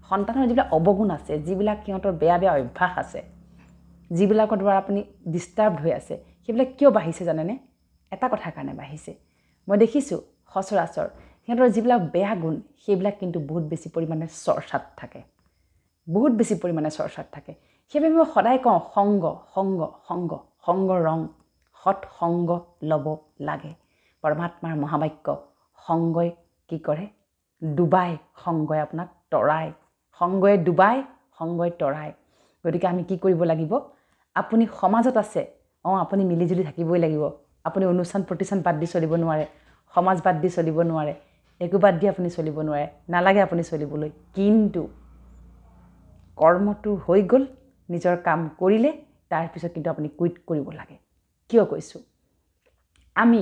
সন্তানৰ যিবিলাক অৱগুণ আছে, যিবিলাক সিহঁতৰ বেয়া বেয়া অভ্যাস আছে, যিবিলাকৰ দ্বাৰা আপুনি ডিষ্টাৰ্বড হৈ আছে, সেইবিলাক কিয় বাঢ়িছে জানেনে? এটা কথাৰ কাৰণে বাঢ়িছে। মই দেখিছোঁ সচৰাচৰ সিহঁতৰ যিবিলাক বেয়া গুণ সেইবিলাক কিন্তু বহুত বেছি পৰিমাণে চৰ্চাত থাকে, বহুত বেছি পৰিমাণে চৰ্চাত থাকে। সেইবাবে মই সদায় কওঁ সংগ সংগ সংগ সংগ ৰং, সৎ সংগ ল'ব লাগে। পৰমাত্মাৰ মহাবাক্য, সংগই কি কৰে? ডুবাই, সংগই আপোনাক তৰায়। সংগই ডুবাই, সংগই তৰায়। গতিকে আমি কি কৰিব লাগিব? আপুনি সমাজত আছে, আপুনি মিলিজুলি থাকিবই লাগিব। আপুনি অনুষ্ঠান প্ৰতিষ্ঠান বাদ দি চলিব নোৱাৰে, সমাজ বাদ দি চলিব নোৱাৰে, একো বাদ দি আপুনি চলিব নোৱাৰে, নালাগে আপুনি চলিবলৈ। কিন্তু কৰ্মটো হৈ গ'ল, নিজৰ কাম কৰিলে, তাৰপিছত কিন্তু আপুনি কুইট কৰিব লাগে। কিয় কৈছোঁ? আমি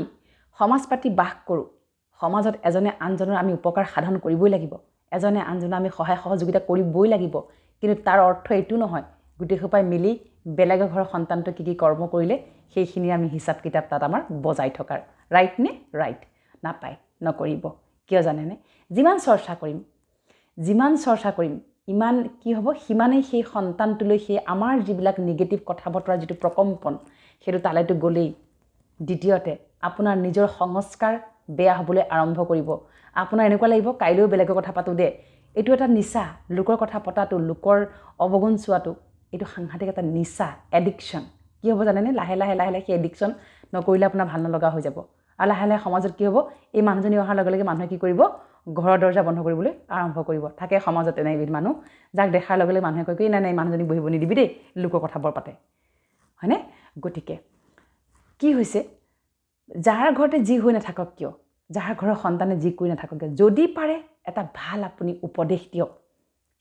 সমাজ পাতি বাস কৰোঁ, সমাজত এজনে আনজনৰ আমি উপকাৰ সাধন কৰিবই লাগিব, এজনে আনজনৰ আমি সহায় সহযোগিতা কৰিবই লাগিব। কিন্তু তাৰ অৰ্থ এইটো নহয় গোটেইসোপাই মিলি বেলেগৰ ঘৰৰ সন্তানটো কি কি কৰ্ম কৰিলে সেইখিনি আমি হিচাপ কিতাপ তাত আমাৰ বজাই থকাৰ। ৰাইট নে? ৰাইট। নাপায়, নকৰিব। কিয় জানেনে? যিমান চৰ্চা কৰিম ইমান কি হ'ব? সিমানেই সেই সন্তানটোলৈ সেই আমাৰ যিবিলাক নিগেটিভ কথা বতৰা যিটো প্ৰকম্পন সেইটো তালৈতো গ'লেই। দ্বিতীয়তে আপোনাৰ নিজৰ সংস্কাৰ বেয়া হ'বলৈ আৰম্ভ কৰিব। আপোনাৰ এনেকুৱা লাগিব কাইলৈও বেলেগৰ কথা পাতোঁ দে। এইটো এটা নিচা, লোকৰ কথা পতাটো, লোকৰ অৱগুণ চোৱাটো, এইটো সাংঘাতিক এটা নিচা, এডিকশ্যন। কি হ'ব জানেনে? লাহে লাহে লাহে লাহে সেই এডিকশ্যন নকৰিলে আপোনাৰ ভাল নলগা হৈ যাব। আৰু লাহে লাহে সমাজত কি হ'ব? এই মানুহজনী অহাৰ লগে লগে মানুহে কি কৰিব? ঘৰৰ দৰ্জা বন্ধ কৰিবলৈ আৰম্ভ কৰিব। থাকে সমাজত এনে এবিধ মানুহ, যাক দেখাৰ লগে লগে মানুহে কয় কি নাই নাই মানুহজনীক বহিব নিদিবি দেই, লোকৰ কথা বৰ পাতে, হয়নে? গতিকে কি হৈছে? যাৰ ঘৰতে যি হৈ নাথাকক কিয়, যাৰ ঘৰৰ সন্তানে যি কৰি নাথাকক কিয়, যদি পাৰে এটা ভাল আপুনি উপদেশ দিয়ক,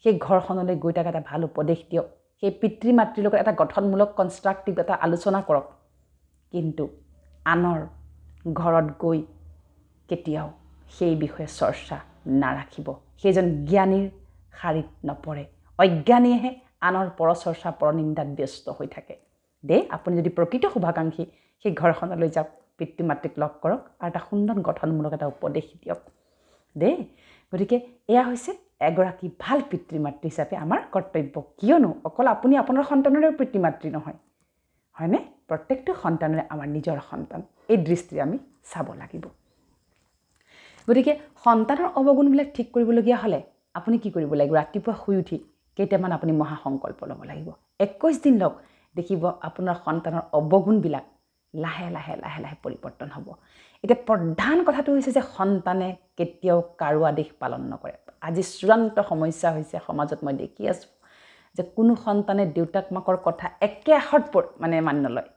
সেই ঘৰখনলৈ গৈ তাক এটা ভাল উপদেশ দিয়ক, সেই পিতৃ মাতৃৰ লগত এটা গঠনমূলক কনষ্ট্ৰাক্টিভ এটা আলোচনা কৰক। কিন্তু আনৰ ঘৰত গৈ কেতিয়াও সেই বিষয়ে চৰ্চা নাৰাখিব। সেইজন জ্ঞানীৰ শাৰীত নপৰে। অজ্ঞানীয়েহে আনৰ পৰচৰ্চা পৰনিন্দাত ব্যস্ত হৈ থাকে। আপুনি যদি প্ৰকৃত শুভাকাংক্ষী সেই ঘৰখনলৈ যাওক, পিতৃ মাতৃক লগ কৰক আৰু এটা সুন্দৰ গঠনমূলক এটা উপদেশ দিয়ক। গতিকে এয়া হৈছে এগৰাকী ভাল পিতৃ মাতৃ হিচাপে আমাৰ কৰ্তব্য। কিয়নো অকল আপুনি আপোনাৰ সন্তানৰে পিতৃ মাতৃ নহয়, হয়নে? প্ৰত্যেকটো সন্তানৰে আমাৰ নিজৰ সন্তান। এই দৃষ্টিৰে আমি চাব লাগিব। গতিকে সন্তানৰ অৱগুণবিলাক ঠিক কৰিবলগীয়া হ'লে আপুনি কি কৰিব লাগিব? ৰাতিপুৱা শুই উঠি কেইটামান আপুনি মহাসংকল্প ল'ব লাগিব। 21 দিন লওক, দেখিব আপোনাৰ সন্তানৰ অৱগুণবিলাক লাহে লাহে লাহে লাহে পৰিৱৰ্তন হ'ব। এতিয়া প্ৰধান কথাটো হৈছে যে সন্তানে কেতিয়াও কাৰো আদেশ পালন নকৰে। আজি চূড়ান্ত সমস্যা হৈছে সমাজত। মই দেখি আছোঁ যে কোনো সন্তানে দেউতাক মাকৰ কথা একে আখৰত মানি নলয়,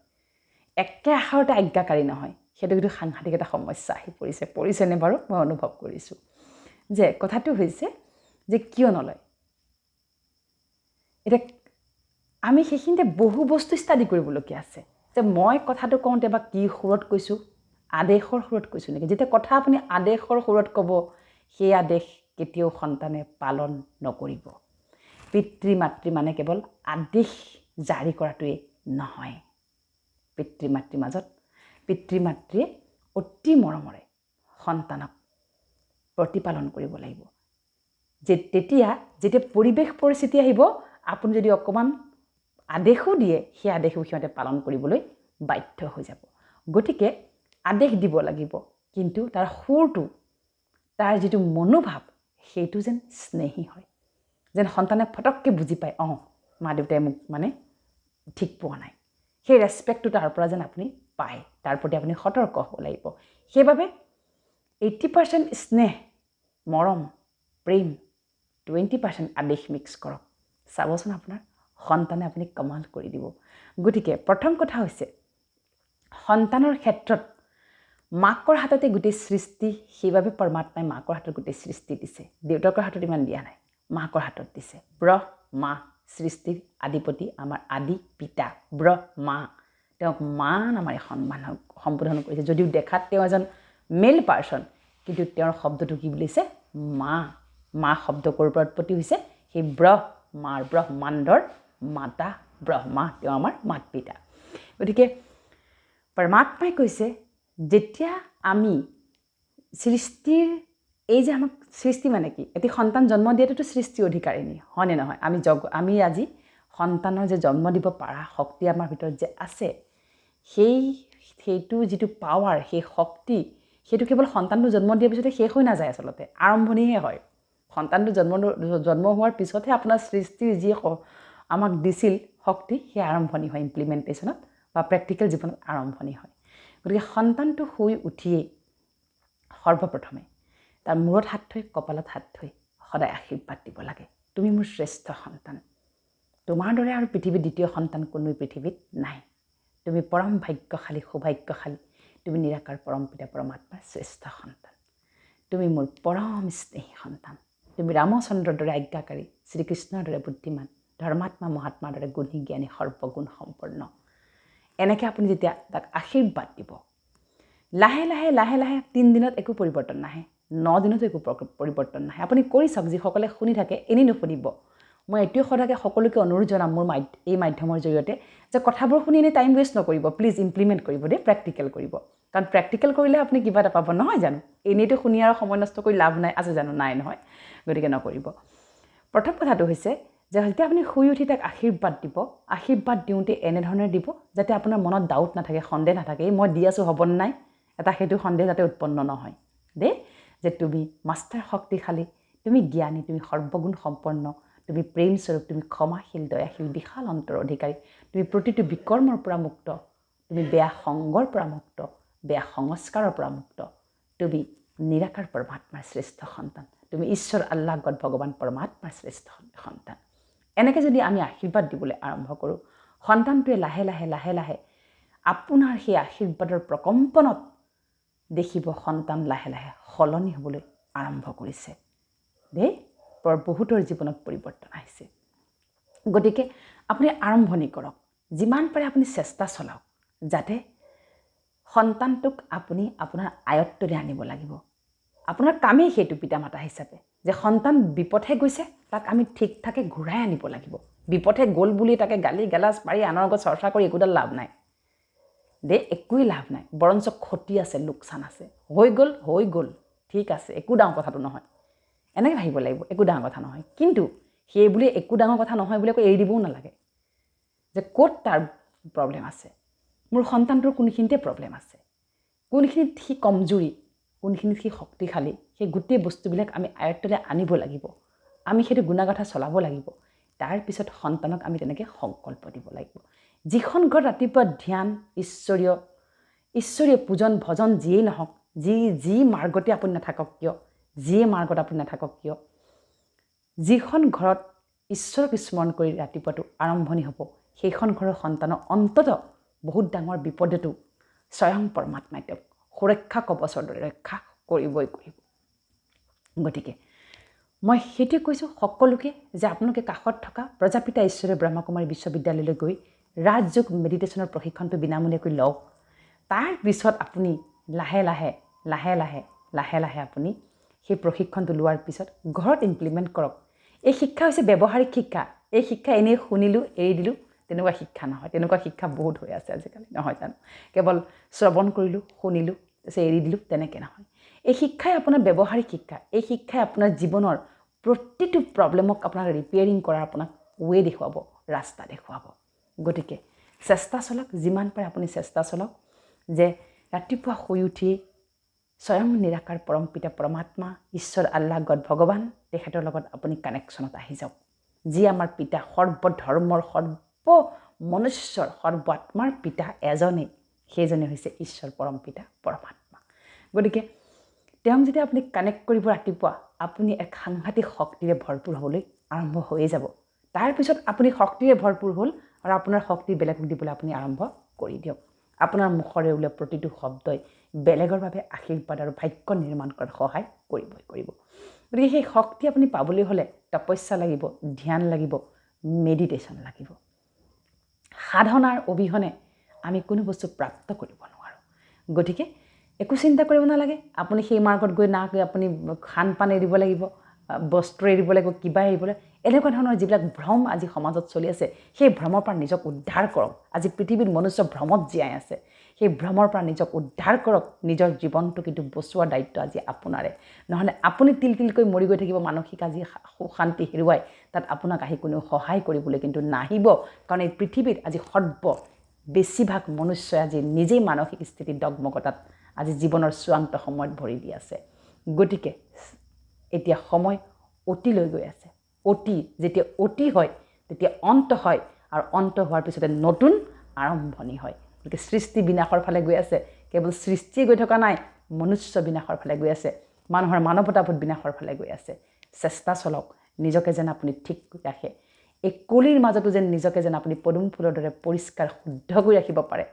একে আখৰতে আজ্ঞাকাৰী নহয়। সেইটো কিন্তু সাংঘাতিক এটা সমস্যা আহি পৰিছেনে বাৰু? মই অনুভৱ কৰিছোঁ যে কথাটো হৈছে যে কিয় নলয়। এতিয়া আমি সেইখিনিতে বহু বস্তু ষ্টাডি কৰিবলগীয়া আছে যে মই কথাটো কওঁতে বা কি সুৰত কৈছোঁ, আদেশৰ সুৰত কৈছোঁ নেকি? যেতিয়া কথা আপুনি আদেশৰ সুৰত ক'ব, সেই আদেশ কেতিয়াও সন্তানে পালন নকৰিব। পিতৃ মাতৃ মানে কেৱল আদেশ জাৰি কৰাটোৱেই নহয়। পিতৃ মাতৃৰ মাজত পিতৃ মাতৃয়ে অতি মৰমৰে সন্তানক প্ৰতিপালন কৰিব লাগিব। যেতিয়া পৰিৱেশ পৰিস্থিতি আহিব, আপুনি যদি অকণমান আদেশো দিয়ে, সেই আদেশো সিহঁতে পালন কৰিবলৈ বাধ্য হৈ যাব। গতিকে আদেশ দিব লাগিব, কিন্তু তাৰ সুৰটো, তাৰ যিটো মনোভাৱ, সেইটো যেন স্নেহী হয়, যেন সন্তানে ফটককৈ বুজি পায় মা দেউতাই মোক ঠিক পোৱা নাই। সেই ৰেচপেক্টটো তাৰ পৰা যেন আপুনি পায়, তাৰ প্ৰতি আপুনি সতৰ্ক হ'ব লাগিব। সেইবাবে 80% স্নেহ, মৰম, প্ৰেম, 20% আদেশ মিক্স কৰক। চাবচোন আপোনাৰ সন্তানে আপুনি কমাল কৰি দিব। গতিকে প্ৰথম কথা হৈছে সন্তানৰ ক্ষেত্ৰত মাকৰ হাততে গোটেই সৃষ্টি। সেইবাবে পৰমাত্মাই মাকৰ হাতত গোটেই সৃষ্টি দিছে, দেউতাকৰ হাতত ইমান দিয়া নাই, মাকৰ হাতত দিছে। ব্ৰহ্মা সৃষ্টিৰ আদিপতি, আমাৰ আদি পিতা ব্ৰহ্মা। তেওঁক মা নামেৰে সম্বোধন কৰিছে। যদিও দেখাত তেওঁ এজন মেল পাৰ্চন, কিন্তু তেওঁৰ শব্দটো কি বুলিছে? মা। মা শব্দ ক'ৰ পৰা উৎপত্তি হৈছে? সেই ব্ৰহ্মাণ্ডৰ মাতা ব্ৰহ্মা, তেওঁ আমাৰ মাত পিতা। গতিকে পৰমাত্মাই কৈছে যেতিয়া আমি সৃষ্টিৰ এই যে আমাক সৃষ্টি মানে কি এটি সন্তান জন্ম দিয়াটোতো সৃষ্টি অধিকাৰিণী হয়নে নহয় আমি আজি সন্তানৰ যে জন্ম দিব পৰা শক্তি আমাৰ ভিতৰত যে আছে সেইটো যিটো পাৱাৰ সেই শক্তি সেইটো কেৱল সন্তানটো জন্ম দিয়াৰ পিছতে শেষ হৈ নাযায় আচলতে আৰম্ভণিহে হয় সন্তানটো জন্ম হোৱাৰ পিছতহে আপোনাৰ সৃষ্টিৰ যি আমাক দিছিল শক্তি সেই আৰম্ভণি হয় ইমপ্লিমেণ্টেশ্যনত বা প্ৰেক্টিকেল জীৱনত আৰম্ভণি হয় গতিকে সন্তানটো শুই উঠিয়েই সৰ্বপ্ৰথমে তাৰ মূৰত হাত থৈ কপালত হাত থৈ সদায় আশীৰ্বাদ দিব লাগে তুমি মোৰ শ্ৰেষ্ঠ সন্তান তোমাৰ দৰে আৰু পৃথিৱীৰ দ্বিতীয় সন্তান কোনোই পৃথিৱীত নাই তুমি পৰম ভাগ্যশালী সৌভাগ্যশালী তুমি নিৰাকাৰ পৰম পিতা পৰমাত্মাৰ শ্ৰেষ্ঠ সন্তান তুমি মোৰ পৰম স্নেহী সন্তান তুমি ৰামচন্দ্ৰৰ দৰে আজ্ঞাকাৰী শ্ৰীকৃষ্ণৰ দৰে বুদ্ধিমান ধৰ্মাত্মা মহাত্মাৰ দৰে গুণী জ্ঞানী সৰ্বগুণ সম্পন্ন এনেকৈ আপুনি যেতিয়া তাক আশীৰ্বাদ দিব লাহে লাহে লাহে লাহে 3 দিনত একো পৰিৱৰ্তন নাহে 9 দিনতো একো পৰিৱৰ্তন নাহে আপুনি কৰি চাওক যিসকলে শুনি থাকে এনেই নুশুনিব মই এইটোৱে সদায় সকলোকে অনুৰোধ জনাম মোৰ এই মাধ্যমৰ জৰিয়তে যে কথাবোৰ শুনি এনেই টাইম ৱেষ্ট নকৰিব প্লিজ ইমপ্লিমেণ্ট কৰিব দেই প্ৰেক্টিকেল কৰিব কাৰণ প্ৰেক্টিকেল কৰিলে আপুনি কিবা এটা পাব নহয় জানো এনেইতো শুনি আৰু সময় নষ্ট কৰি লাভ নাই আছে জানো নাই নহয় গতিকে নকৰিব প্ৰথম কথাটো হৈছে যে যেতিয়া আপুনি শুই উঠি তাক আশীৰ্বাদ দিব আশীৰ্বাদ দিওঁতে এনেধৰণে দিব যাতে আপোনাৰ মনত ডাউট নাথাকে সন্দেহ নাথাকে মই দি আছোঁ হ'ব নাই এটা সেইটো সন্দেহ যাতে উৎপন্ন নহয় দেই যে তুমি মাষ্টাৰ শক্তিশালী তুমি জ্ঞানী তুমি সৰ্বগুণ সম্পন্ন তুমি প্ৰেম স্বৰূপ তুমি ক্ষমাশীল দয়াশীল বিশাল অন্তৰ অধিকাৰী তুমি প্ৰতিটো বিকৰ্মৰ পৰা মুক্ত তুমি বেয়া সংগৰ পৰা মুক্ত বেয়া সংস্কাৰৰ পৰা মুক্ত তুমি নিৰাকাৰ পৰমাত্মাৰ শ্ৰেষ্ঠ সন্তান তুমি ঈশ্বৰ আল্লাহ গড ভগৱান পৰমাত্মাৰ শ্ৰেষ্ঠ সন্তান এনেকৈ যদি আমি আশীৰ্বাদ দিবলৈ আৰম্ভ কৰোঁ সন্তানটোৱে লাহে লাহে লাহে লাহে আপোনাৰ সেই আশীৰ্বাদৰ প্ৰকম্পনত দেখিব সন্তান লাহে লাহে সলনি হ'বলৈ আৰম্ভ কৰিছে দেই বহুতৰ জীৱনত পৰিৱৰ্তন আহিছে গতিকে আপুনি আৰম্ভণি কৰক যিমান পাৰে আপুনি চেষ্টা চলাওক যাতে সন্তানটোক আপুনি আপোনাৰ আয়ত্তলৈ আনিব লাগিব আপোনাৰ কামেই সেইটো পিতামাতা হিচাপে যে সন্তান বিপথে গৈছে তাক আমি ঠিক ঠাকে ঘূৰাই আনিব লাগিব বিপথে গ'ল বুলি তাকে গালি গালাজ পাৰি আনৰ আগত চৰ্চা কৰি একোডাল লাভ নাই দেই একোৱেই লাভ নাই বৰঞ্চ ক্ষতি আছে লোকচান আছে হৈ গ'ল ঠিক আছে একো ডাঙৰ কথাটো নহয় এনেকৈ ভাবিব লাগিব একো ডাঙৰ কথা নহয় কিন্তু সেই বুলি একো ডাঙৰ কথা নহয় বুলি এৰি দিবও নালাগে যে ক'ত তাৰ প্ৰব্লেম আছে মোৰ সন্তানটোৰ কোনখিনিতে প্ৰব্লেম আছে কোনখিনিত সি কমজুৰি কোনখিনিত সি শক্তিশালী সেই গোটেই বস্তুবিলাক আমি আয়ত্তলৈ আনিব লাগিব আমি সেইটো গুণাগথা চলাব লাগিব তাৰপিছত সন্তানক আমি তেনেকৈ সংকল্প দিব লাগিব যিখন ঘৰত ৰাতিপুৱা ধ্যান ঈশ্বৰীয় পূজন ভজন যিয়েই নহওক যি মাৰ্গতে আপুনি নাথাকক কিয় যিয়ে মাৰ্গত আপুনি নাথাকক কিয় যিখন ঘৰত ঈশ্বৰক স্মৰণ কৰি ৰাতিপুৱাটো আৰম্ভণি হ'ব সেইখন ঘৰৰ সন্তানৰ অন্তত বহুত ডাঙৰ বিপদতো স্বয়ং পৰমাত্মাই তেওঁক সুৰক্ষা কৱচৰ দৰে ৰক্ষা কৰিবই কৰিব গতিকে মই সেইটোৱে কৈছোঁ সকলোকে যে আপোনালোকে কাষত থকা প্ৰজাপিতা ঈশ্বৰীয় ব্ৰহ্মকুমাৰী বিশ্ববিদ্যালয়লৈ গৈ ৰাজযোগ মেডিটেশ্যনৰ প্ৰশিক্ষণটো বিনামূলীয়াকৈ লওক তাৰপিছত আপুনি লাহে লাহে আপুনি সেই প্ৰশিক্ষণটো লোৱাৰ পিছত ঘৰত ইমপ্লিমেণ্ট কৰক এই শিক্ষা হৈছে ব্যৱহাৰিক শিক্ষা এই শিক্ষা এনেই শুনিলোঁ এৰি দিলোঁ তেনেকুৱা শিক্ষা নহয় তেনেকুৱা শিক্ষা বহুত হৈ আছে আজিকালি নহয় জানো কেৱল শ্ৰৱণ কৰিলোঁ শুনিলোঁ তাৰপিছত এৰি দিলোঁ তেনেকৈ নহয় এই শিক্ষাই আপোনাৰ ব্যৱহাৰিক শিক্ষা এই শিক্ষাই আপোনাৰ জীৱনৰ প্ৰতিটো প্ৰব্লেমক আপোনাক ৰিপেয়াৰিং কৰাৰ আপোনাক ৱে দেখুৱাব ৰাস্তা দেখুৱাব গতিকে চেষ্টা চলাওক যিমান পাৰে আপুনি চেষ্টা চলাওক যে ৰাতিপুৱা শুই উঠি স্বয়ং নিৰাকাৰ পৰম পিতা পৰমাত্মা ঈশ্বৰ আল্লাহ গড ভগৱান তেখেতৰ লগত আপুনি কানেকশ্যনত আহি যাওক যি আমাৰ পিতা সৰ্বধৰ্মৰ সৰ্বমনুষ্যৰ সৰ্বাত্মাৰ পিতা এজনেই সেইজনে হৈছে ঈশ্বৰ পৰম পিতা পৰমাত্মা গতিকে তেওঁক যেতিয়া আপুনি কানেক্ট কৰিব ৰাতিপুৱা আপুনি এক সাংঘাতিক শক্তিৰে ভৰপূৰ হ'বলৈ আৰম্ভ হৈয়ে যাব তাৰপিছত আপুনি শক্তিৰে ভৰপূৰ হ'ল আৰু আপোনাৰ শক্তি বেলেগক দিবলৈ আপুনি আৰম্ভ কৰি দিয়ক আপোনাৰ মুখৰে ওলোৱা প্ৰতিটো শব্দই বেলেগৰ বাবে আশীৰ্বাদ আৰু ভাগ্য নিৰ্মাণ কৰাত সহায় কৰিব গতিকে সেই শক্তি আপুনি পাবলৈ হ'লে তপস্যা লাগিব ধ্যান লাগিব মেডিটেশ্যন লাগিব সাধনাৰ অবিহনে আমি কোনো বস্তু প্ৰাপ্ত কৰিব নোৱাৰোঁ গতিকে একো চিন্তা কৰিব নালাগে আপুনি সেই মাৰ্গত গৈ না গৈ আপুনি খান পান এৰিব লাগিব বস্ত্ৰ এৰিব লাগিব কিবা এৰিব লাগিব এনেকুৱা ধৰণৰ যিবিলাক ভ্ৰম আজি সমাজত চলি আছে সেই ভ্ৰমৰ পৰা নিজক উদ্ধাৰ কৰক। আজি পৃথিৱীত মনুষ্য ভ্ৰমত জীয়াই আছে, সেই ভ্ৰমৰ পৰা নিজক উদ্ধাৰ কৰক। নিজৰ জীৱনটো কিন্তু বচোৱাৰ দায়িত্ব আজি আপোনাৰে, নহ'লে আপুনি তিল তিলকৈ মৰি গৈ থাকিব। মানসিক আজি শান্তি হেৰুৱাই তাত আপোনাক আহি কোনেও সহায় কৰিবলৈ কিন্তু নাহিব। কাৰণ এই পৃথিৱীত আজি বেছিভাগ মনুষ্যই আজি নিজেই মানসিক স্থিতিত ডগমগতাত আজি জীৱনৰ চূড়ান্ত সময়ত ভৰি দি আছে। গতিকে এতিয়া সময় অতিলৈ গৈ আছে। যেতিয়া অতি হয় তেতিয়া অন্ত হয়, আৰু অন্ত হোৱাৰ পিছতে নতুন আৰম্ভণি হয়। গতিকে সৃষ্টি বিনাশৰ ফালে গৈ আছে। কেৱল সৃষ্টিয়ে গৈ থকা নাই, মনুষ্য বিনাশৰ ফালে গৈ আছে, মানুহৰ মানৱতাবোধ বিনাশৰ ফালে গৈ আছে। চেষ্টা চলক, নিজকে যেন আপুনি ঠিক কৰি ৰাখে। এই কলিৰ মাজতো যেন নিজকে যেন আপুনি পদুম ফুলৰ দৰে পৰিষ্কাৰ শুদ্ধ কৰি ৰাখিব পাৰে।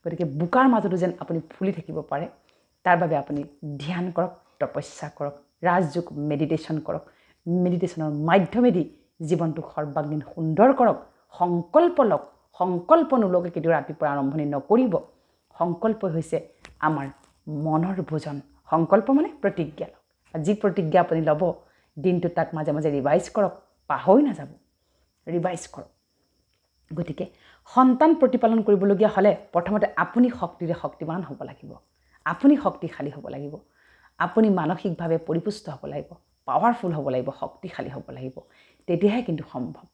গতিকে বোকাৰ মাজতো যেন আপুনি ফুলি থাকিব পাৰে, তাৰ বাবে আপুনি ধ্যান কৰক, তপস্যা কৰক, ৰাজযোগ মেডিটেশ্যন কৰক। মেডিটেশ্যনৰ মাধ্যমেদি জীৱনটোক সৰ্বাংগীন সুন্দৰ কৰক। সংকল্প লওক, সংকল্প নোলোকে কেতিয়াও ৰাতিপুৱা আৰম্ভণি নকৰিব। সংকল্প হৈছে আমাৰ মনৰ ভোজন। সংকল্প মানে প্ৰতিজ্ঞা লওক। যি প্ৰতিজ্ঞা আপুনি ল'ব দিনটোত তাক মাজে মাজে ৰিভাইজ কৰক, পাহৰি নাযাব, ৰিভাইজ কৰক। গতিকে সন্তান প্ৰতিপালন কৰিবলগীয়া হ'লে প্ৰথমতে আপুনি শক্তিৰে শক্তিমান হ'ব লাগিব, আপুনি শক্তিশালী হ'ব লাগিব, আপুনি মানসিকভাৱে পৰিপুষ্ট হ'ব লাগিব, পাৱাৰফুল হ'ব লাগিব, শক্তিশালী হ'ব লাগিব। তেতিয়াহে কিন্তু সম্ভৱ।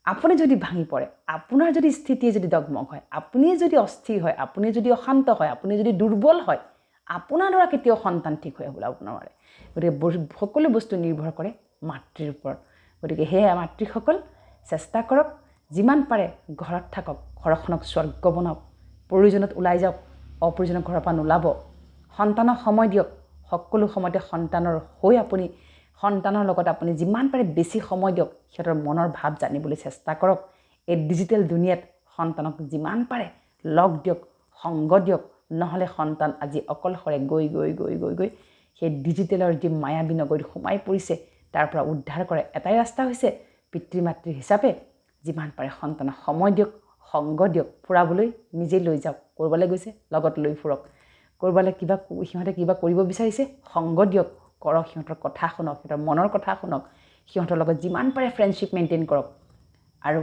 আপুনি যদি ভাঙি পৰে, আপোনাৰ যদি স্থিতিয়ে যদি ডগমগ হয়, আপুনি যদি অস্থিৰ হয়, আপুনি যদি অশান্ত হয়, আপুনি যদি দুৰ্বল হয়, আপোনাৰ দ্বাৰা কেতিয়াও সন্তান ঠিক হৈ ওলাব নোৱাৰে। গতিকে সকলো বস্তু নিৰ্ভৰ কৰে মাতৃৰ ওপৰত। গতিকে সেয়ে মাতৃসকল চেষ্টা কৰক, যিমান পাৰে ঘৰত থাকক, ঘৰখনক স্বৰ্গ বনাওক, প্ৰয়োজনত ওলাই যাওক, অপ্ৰয়োজনীয় ঘৰৰ পৰা নোলাব। সন্তানক সময় দিয়ক, সকলো সময়তে সন্তানৰ হৈ আপুনি সন্তানৰ লগত আপুনি যিমান পাৰে বেছি সময় দিয়ক, সিহঁতৰ মনৰ ভাৱ জানিবলৈ চেষ্টা কৰক। এই ডিজিটেল দুনিয়াত সন্তানক যিমান পাৰে লগ দিয়ক, সংগ দিয়ক, নহ'লে সন্তান আজি অকলশৰে গৈ গৈ গৈ গৈ গৈ সেই ডিজিটেলৰ যি মায়াবী নগৰীত সোমাই পৰিছে তাৰ পৰা উদ্ধাৰ কৰে এটাই ৰাস্তা হৈছে পিতৃ মাতৃ হিচাপে যিমান পাৰে সন্তানক সময় দিয়ক, সংগ দিয়ক। ফুৰাবলৈ নিজে লৈ যাওক, ক'ৰবালৈ গৈছে লগত লৈ ফুৰক, ক'ৰবালৈ সিহঁতে কিবা কৰিব বিচাৰিছে সংগ দিয়ক, কৰক, সিহঁতৰ কথা শুনক, সিহঁতৰ মনৰ কথা শুনক, সিহঁতৰ লগত যিমান পাৰে ফ্ৰেণ্ডশ্বিপ মেইনটেইন কৰক। আৰু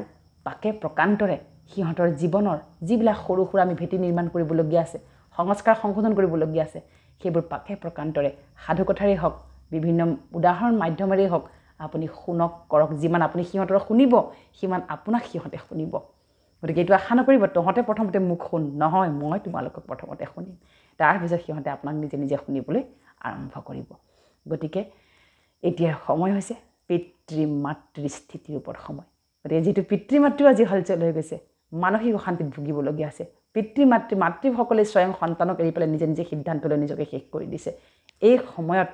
পাকে প্ৰকান্তৰে সিহঁতৰ জীৱনৰ যিবিলাক সৰু সুৰা আমি ভেটি নিৰ্মাণ কৰিবলগীয়া আছে, সংস্কাৰ সংশোধন কৰিবলগীয়া আছে, সেইবোৰ পাকে প্ৰকান্তৰে সাধুকথাৰেই হওক, বিভিন্ন উদাহৰণ মাধ্যমেৰেই হওক আপুনি শুনক, কৰক। যিমান আপুনি সিহঁতৰ শুনিব সিমান আপোনাক সিহঁতে শুনিব। গতিকে এইটো আশা নকৰিব তহঁতে প্ৰথমতে মোক শুন, নহয়, মই তোমালোকক প্ৰথমতে শুনিম, তাৰপিছত সিহঁতে আপোনাক নিজে নিজে শুনিবলৈ আৰম্ভ কৰিব। গতিকে এতিয়াৰ সময় হৈছে পিতৃ মাতৃ স্থিতিৰ ওপৰত সময়। গতিকে যিটো পিতৃ মাতৃও আজি হলচল হৈ গৈছে, মানসিক অশান্তিত ভুগিবলগীয়া আছে, পিতৃ মাতৃসকলে স্বয়ং সন্তানক এৰি পেলাই নিজে নিজে সিদ্ধান্ত লৈ নিজকে শেষ কৰি দিছে। এই সময়ত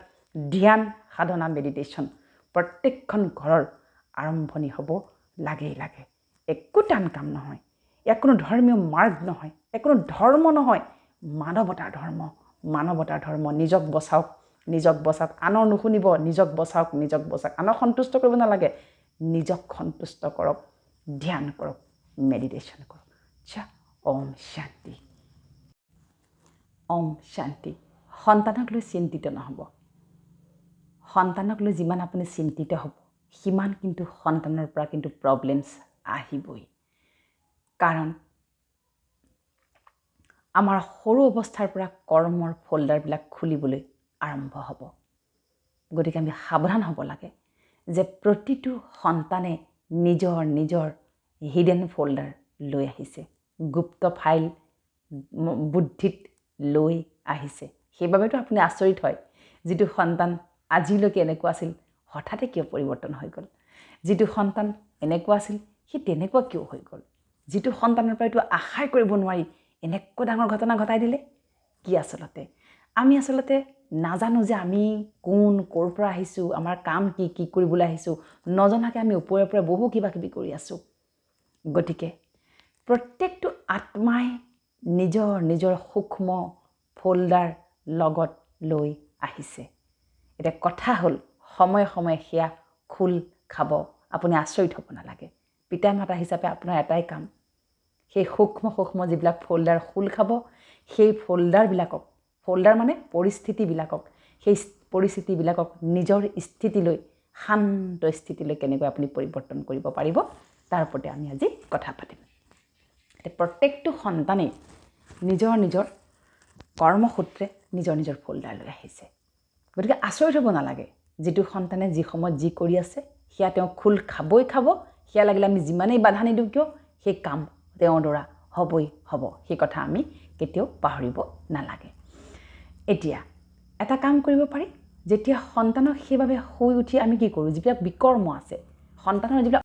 ধ্যান সাধনা মেডিটেশ্যন প্ৰত্যেকখন ঘৰৰ আৰম্ভণি হ'ব লাগেই লাগে। একো টান কাম নহয়, ইয়াক কোনো ধৰ্মীয় মাৰ্গ নহয়, এক কোনো ধৰ্ম নহয়, মানৱতাৰ ধৰ্ম। মানৱতাৰ ধৰ্ম। নিজক বচাওক, নিজক বচাওক, আনৰ নুশুনিব, নিজক বচাওক, নিজক বচাওক। আনক সন্তুষ্ট কৰিব নালাগে, নিজক সন্তুষ্ট কৰক, ধ্যান কৰক, মেডিটেশ্যন কৰক। ওম শান্তি, ওম শান্তি। সন্তানক লৈ চিন্তিত নহ'ব। সন্তানক লৈ যিমান আপুনি চিন্তিত হ'ব সিমান কিন্তু সন্তানৰ পৰা কিন্তু প্ৰব্লেমছ আহিবই। কাৰণ আমাৰ সৰু অৱস্থাৰ পৰা কৰ্মৰ ফল্ডাৰবিলাক খুলিবলৈ আৰম্ভ হ'ব। গতিকে আমি সাৱধান হ'ব লাগে যে প্ৰতিটো সন্তানে নিজৰ নিজৰ হিডেন ফল্ডাৰ লৈ আহিছে, গুপ্ত ফাইল বুদ্ধিত লৈ আহিছে। সেইবাবেতো আপুনি আচৰিত হয়, যিটো সন্তান আজিলৈকে এনেকুৱা আছিল হঠাতে কিয় পৰিৱৰ্তন হৈ গ'ল, যিটো সন্তান এনেকুৱা আছিল সি তেনেকুৱা কিয় হৈ গ'ল, যিটো সন্তানৰ পৰা এইটো আশাই কৰিব নোৱাৰি এনেকুৱা ডাঙৰ ঘটনা ঘটাই দিলে। কি আচলতে আমি নাজানো যে আমি কোন, ক'ৰ পৰা আহিছোঁ, আমাৰ কাম কি, কি কৰিবলৈ আহিছোঁ, নজনাকৈ আমি ওপৰে ওপৰে বহু কিবা কিবি কৰি আছোঁ। গতিকে প্ৰত্যেকটো আত্মাই নিজৰ নিজৰ সূক্ষ্ম ফল্ডাৰ লগত লৈ আহিছে। এতিয়া কথা হ'ল সময়ে সময়ে সেয়া খোল খাব। আপুনি আচৰিত হ'ব নালাগে। পিতা মাতা হিচাপে আপোনাৰ এটাই কাম, সেই সূক্ষ্ম যিবিলাক ফল্ডাৰ খোল খাব, সেই ফল্ডাৰ মানে পৰিস্থিতিবিলাকক, সেই পৰিস্থিতিবিলাকক নিজৰ স্থিতিলৈ শান্ত স্থিতিলৈ কেনেকৈ আপুনি পৰিৱৰ্তন কৰিব পাৰিব তাৰ ওপৰতে আমি আজি কথা পাতিম। এতিয়া প্ৰত্যেকটো সন্তানেই নিজৰ নিজৰ কৰ্মসূত্ৰে নিজৰ নিজৰ ফল্ডাৰ লৈ আহিছে। গতিকে আচৰিত হ'ব নালাগে, যিটো সন্তানে যি সময়ত যি কৰি আছে সেয়া তেওঁ খোল খাবই খাব, সেয়া লাগিলে আমি যিমানেই বাধা নিদিওঁ কিয় সেই কাম তেওঁৰ দ্বাৰা হ'বই হ'ব, সেই কথা আমি কেতিয়াও পাহৰিব নালাগে। এতিয়া এটা কাম কৰিব পাৰি, যেতিয়া সন্তানক সেইভাৱে শুই উঠি আমি কি কৰোঁ, যিবিলাক বিকৰ্ম আছে সন্তানৰ যিবিলাক